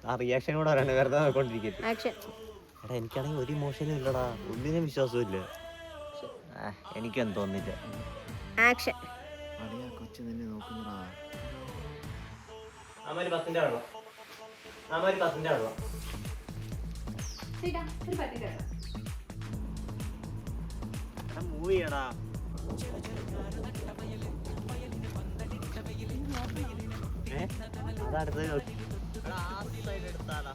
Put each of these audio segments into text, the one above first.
ആ റിയാക്ഷൻ കൂടെ പറയണേ, വെറുതെ നോക്കൊണ്ടിരിക്കരുത്. എടാ എനിക്കാണെങ്കിൽ ഒരു ഇമോഷനും ഇല്ലടാ, ഒന്നിനും വിശ്വാസവും ഇല്ല. എനിക്കൊന്നും തോന്നില്ല. കൊച്ചു തന്നെ നോക്കുന്നടാ. അമ്മൊരു 10ന്റെ വെള്ളം. അമ്മൊരു 10ന്റെ വെള്ളം. മൂവ് ചെയ്യടാ. അതടുത്ത് എടുത്താടാ.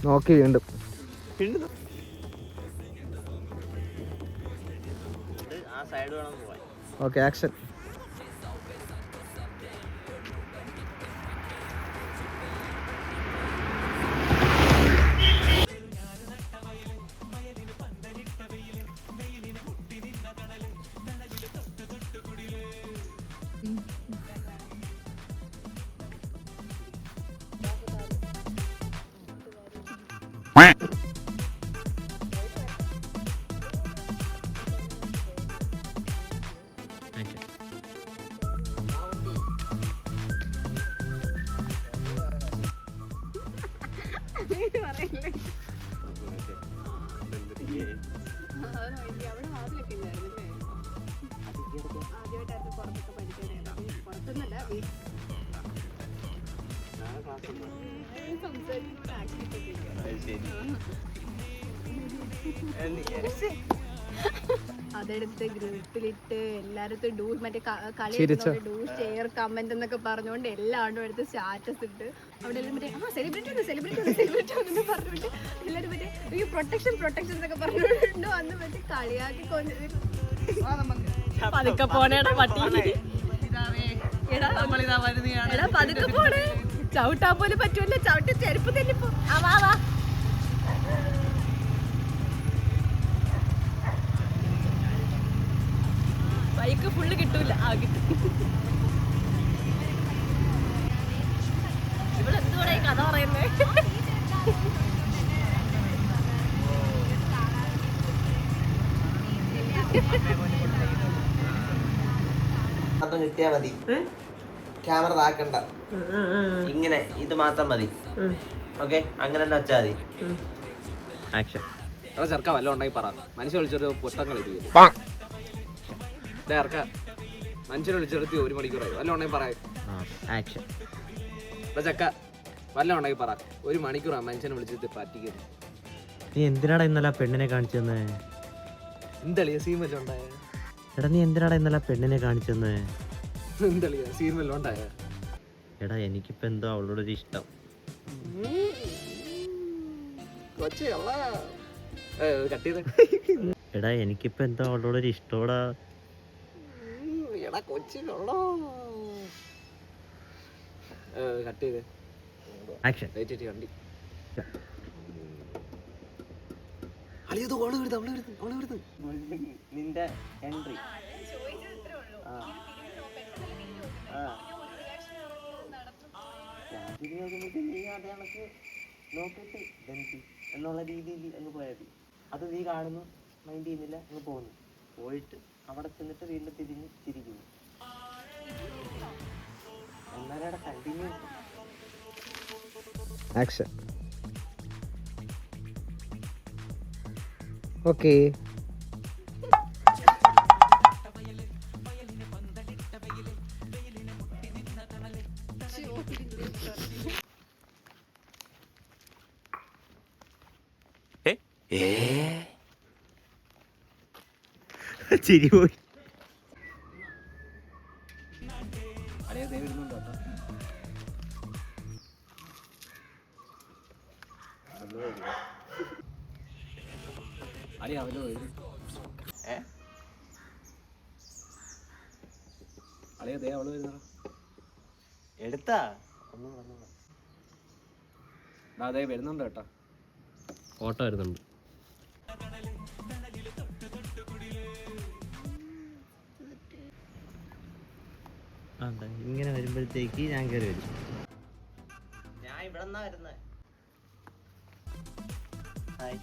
നോക്കി വീണ്ടും ആ സൈഡ് വേണം പോവാൻ. Okay, action. അതെടുത്ത് ഗ്രൂപ്പിലിട്ട് എല്ലായിടത്തും മറ്റേ കളി ഷെയർ കമന്റ് എന്നൊക്കെ പറഞ്ഞുകൊണ്ട് എല്ലാവരും എടുത്ത് സ്റ്റാറ്റസ് ഇട്ട് അവിടെ എല്ലാം മറ്റേ സെലിബ്രിറ്റി പറഞ്ഞിട്ട് എല്ലാവരും മറ്റേ ഈ പ്രൊട്ടക്ഷൻ എന്നൊക്കെ പറഞ്ഞുകൊണ്ട് വന്ന് മറ്റേ കളിയാക്കി പതുക്കെ പോണേടാ പട്ടി. എടാ പതുക്കെ പോണേ, ചവിട്ടാൻ പോലും പറ്റുമല്ലോ, ചവിട്ടി ചെരുപ്പ് തന്നെപ്പോ. ബൈക്ക് ഫുള്ള് കിട്ടൂല. ഇവളെന്തുകൂടെ കഥ പറയുന്നേ? കിട്ടിയാ മതി, ക്യാമറ താക്കണ്ട, ഇങ്ങനെ ഇത് മാത്രം മതി. ഓക്കെ, അങ്ങനെ തന്നെ വെച്ചാ മതി. ആക്ഷൻ. ചെറുക്ക വല്ല ഉണ്ടെങ്കിൽ പറ. മനുഷ്യ വിളിച്ചൊരു പുസ്തകങ്ങൾ മനുഷ്യനെ വിളിച്ചെടുത്ത് 1 മണിക്കൂറായി. വല്ല ഉണ്ടെങ്കിൽ പറയാം. ആക്ഷൻ. ചക്ക വല്ല ഉണ്ടെങ്കിൽ പറ. 1 മണിക്കൂറാ മനുഷ്യനെ വിളിച്ചിട്ട് പറ്റിക്കുന്നു. നീ എന്തിനാടാ ഇന്നലെ പെണ്ണിനെ കാണിച്ചെന്ന്? എന്തളിയ സീൻ വല്ല ഉണ്ടായ? എടാ നീ എന്തിനാടാ ഇന്നലെ പെണ്ണിനെ കാണിച്ചെന്ന്? എന്തളിയ സീൻ വല്ല ഉണ്ടായ? എടാ എനിക്കിപ്പോ എന്തോ അവളോടൊരു ഇഷ്ടം. എടാ എനിക്കിപ്പോ എന്തോ അവളോടൊരു ഇഷ്ടോടാ. ആക്ഷൻ. നിന്റെ എൻട്രി. നീ അതേ കണക്ക് നോക്കിട്ട് എന്നുള്ള രീതിയിൽ അങ്ങ് പോയാൽ മതി. അത് നീ കാണുന്നു, മൈൻഡ് ചെയ്യുന്നില്ല, അങ്ങ് പോകുന്നു. പോയിട്ട് അവിടെ ചെന്നിട്ട് വീണ്ടും തിരിഞ്ഞ് ചിരിക്കുന്നു. എന്നാലും കണ്ടിന്യൂ. ആക്ഷൻ. ഓക്കെ. ചിരി പോയി. എടുത്താ വരുന്നുണ്ട് കേട്ടോ. ഫോട്ടോ വരുന്നുണ്ട്. ഇങ്ങനെ വരുമ്പോഴത്തേക്ക് ഞാൻ കയറി വരും. ഞാൻ ഇവിടെ വരുന്നത്. ഹായ്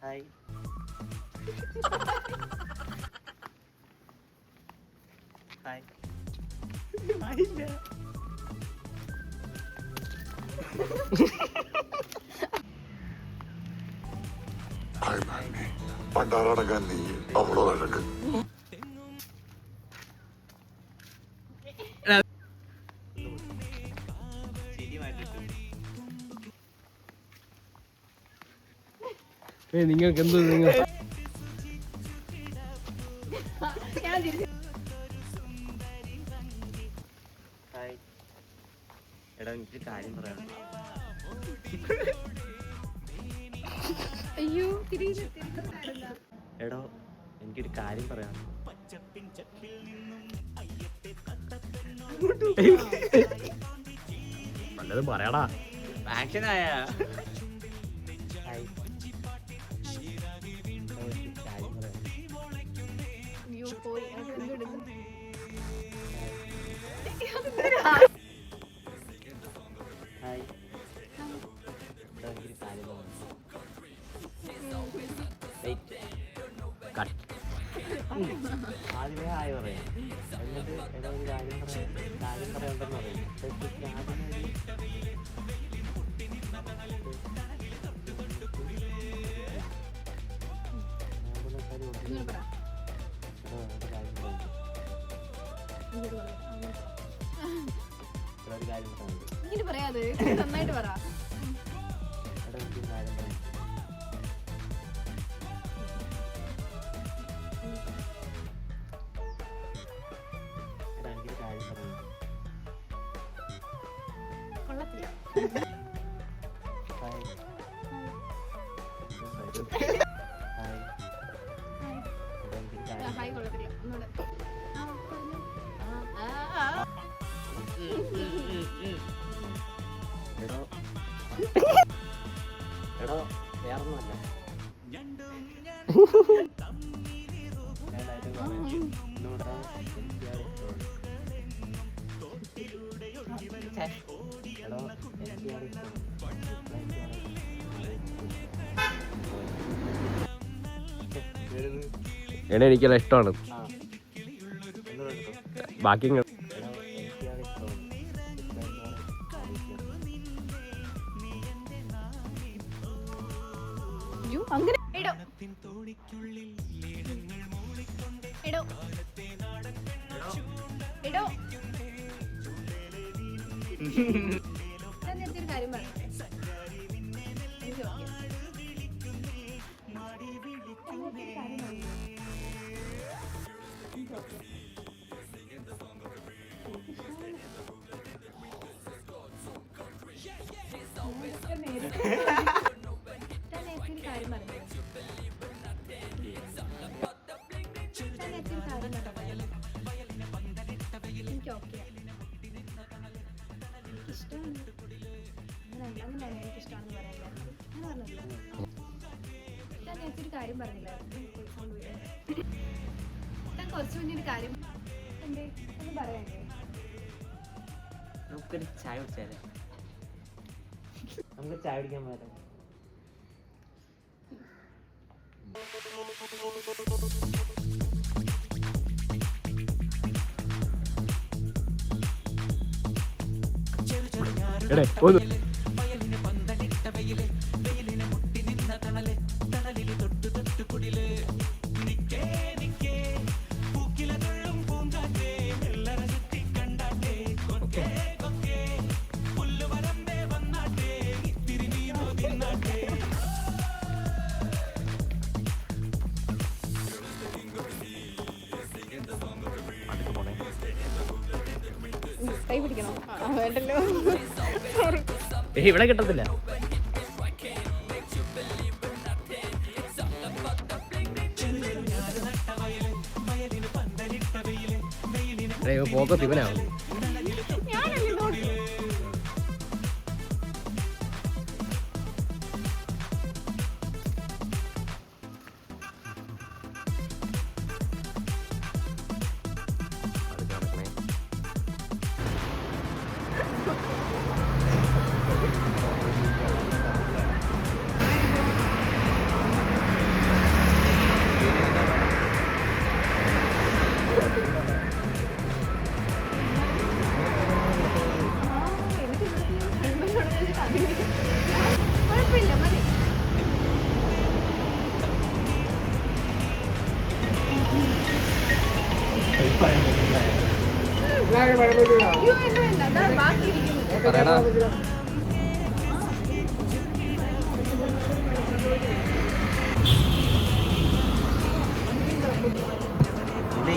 ഹായ് ഹായ് പണ്ടാറടങ്ങാൻ നീ അവളോ അഴക് ചിരി മാറ്റിട്ടു. നിങ്ങൾക്ക് എന്ത് നിങ്ങൾ ഞാൻ തിരിച്ചു. ഹായ് എടാ എനിക്കൊരു കാര്യം പറയാം. അയ്യോ തിരിച്ചു തിരിച്ചു. എടോ എനിക്കൊരു കാര്യം പറയാം. നല്ലത് പറയടാ. ആക്ഷൻ ആയ ഹായ് കാര്യം പറയാം. അയ്യോ പോയി അത് എന്തെടുക്കും. ഹായ് എടോ എനിക്കൊരു കാര്യം പറയാം. വെയിറ്റ് ആദ്യമേ ഹായ് പറയാം. എന്നിട്ട് എടോ ഒരു കാര്യം പറയണ്ടെന്ന് പറയും. ഇങ്ങനെ പറ. ഒരു കാര്യം പറയാം. ഇങ്ങനെ പറയാതെ നന്നായിട്ട് പറ. എടോ എനിക്കൊരു കാര്യം പറയാം. എടാ എനിക്കൊരു കാര്യം പറയാം. കൊള്ളത്തില്ല. ഹായ് ഹായ് എടാ എനിക്കൊരു കാര്യം. ഹായ് കൊള്ളത്തില്ല. ഒന്നുകൂടെ. ആ, പറഞ്ഞോ. ആ, ആ. എടോ എടോ വേറൊന്നുമല്ല. എടാ എനിക്കെല്ലാം ഇഷ്ടമാണ്. ബാക്കി അയ്യോ അങ്ങനെ എടോ എടോ എടോ ഞാൻ നേരത്തെ ഒരു കാര്യം പറഞ്ഞു. എനിക്ക് ഓക്കേ. ഞാൻ നേരത്തെ ഒരു കാര്യം പറഞ്ഞു. എനിക്ക് ഓക്കെ എനിക്കിഷ്ടമാണ്. അങ്ങനെയാണ് എനിക്കിഷ്ടമാണെന്ന് പറയാൻ ഞാൻ പറഞ്ഞില്ല. ഞാൻ നേരത്തെ ഒരു കാര്യം പറഞ്ഞില്ലായിരുന്നു. ഞാൻ കുറച്ച് മുന്നേ ഒരു കാര്യം എന്തേ ഒന്ന് പറയാനേ. നമുക്കൊരു ചായ കുടിച്ചാലേ? നമുക്ക് ചായ കുടിക്കാൻ പോയാലോ? എടേ ഒന്ന് കൈ പിടിക്കണോ? വേണ്ടല്ലോ. ഇവിടെ കിട്ടത്തില്ല. പോക്കത്ത് ഇവനാവും. ഞാനല്ലേ നോക്കി. അയ്യോ, എന്നെ വേണ്ട. അതാ ബാക്കി ഇരിക്കുന്നു. പറയടാ. ഇതേ